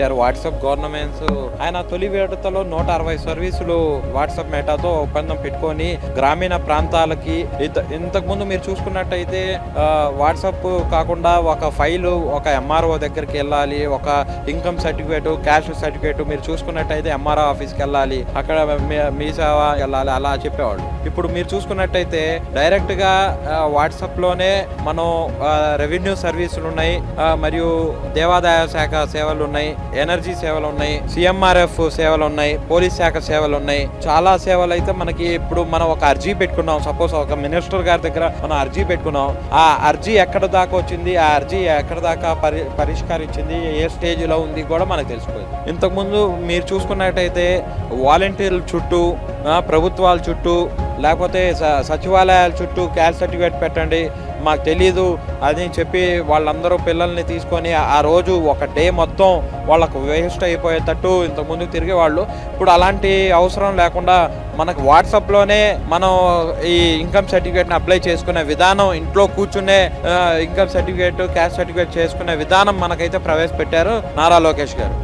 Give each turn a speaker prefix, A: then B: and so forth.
A: WhatsApp governments ఆయన తొలి విడతలో 160 సర్వీసులు వాట్సాప్ మెటాతో ఒప్పందం పెట్టుకొని గ్రామీణ ప్రాంతాలకి ఇంతకు ముందు మీరు చూసుకున్నట్టయితే వాట్సాప్ కాకుండా ఒక ఫైలు ఒక ఎంఆర్ఓ దగ్గరికి వెళ్ళాలి, ఒక ఇన్కమ్ సర్టిఫికేట్ క్యాష్ సర్టిఫికేట్ మీరు చూసుకున్నట్టయితే ఎంఆర్ఓ ఆఫీస్కి వెళ్ళాలి, అక్కడ మీ సేవ వెళ్ళాలి అలా చెప్పేవాళ్ళు. ఇప్పుడు మీరు చూసుకున్నట్టయితే డైరెక్ట్ గా వాట్సాప్ లోనే మనం రెవెన్యూ సర్వీసులు ఉన్నాయి, మరియు దేవాదాయ శాఖ సేవలు ఉన్నాయి, ఎనర్జీ సేవలు ఉన్నాయి, సిఎంఆర్ఎఫ్ సేవలు ఉన్నాయి, పోలీస్ శాఖ సేవలు ఉన్నాయి. చాలా సేవలు అయితే మనకి ఇప్పుడు మనం ఒక అర్జీ పెట్టుకున్నాం, సపోజ్ ఒక మినిస్టర్ గారి దగ్గర మనం అర్జీ పెట్టుకున్నాం, ఆ అర్జీ ఎక్కడ దాకా వచ్చింది, ఆ అర్జీ ఎక్కడ దాకా పరిష్కరించింది, ఏ స్టేజ్ లో ఉంది కూడా మనకు తెలిసిపోయింది. ఇంతకుముందు మీరు చూసుకున్నట్టయితే వాలంటీర్ల చుట్టూ, ప్రభుత్వాల చుట్టూ, లేకపోతే సచివాలయాల చుట్టూ క్యాస్ట్ సర్టిఫికేట్ పెట్టండి మాకు తెలీదు అని చెప్పి వాళ్ళందరూ పిల్లల్ని తీసుకొని ఆ రోజు ఒక డే మొత్తం వాళ్ళకు వేస్ట్ అయిపోయేటట్టు ఇంతకుముందు తిరిగేవాళ్ళు. ఇప్పుడు అలాంటి అవసరం లేకుండా మనకు వాట్సాప్లోనే మనం ఈ ఇన్కమ్ సర్టిఫికేట్ని అప్లై చేసుకునే విధానం, ఇంట్లో కూర్చునే ఇన్కమ్ సర్టిఫికేట్ క్యాస్ట్ సర్టిఫికేట్ చేసుకునే విధానం మనకైతే ప్రవేశపెట్టారు నారా లోకేష్ గారు.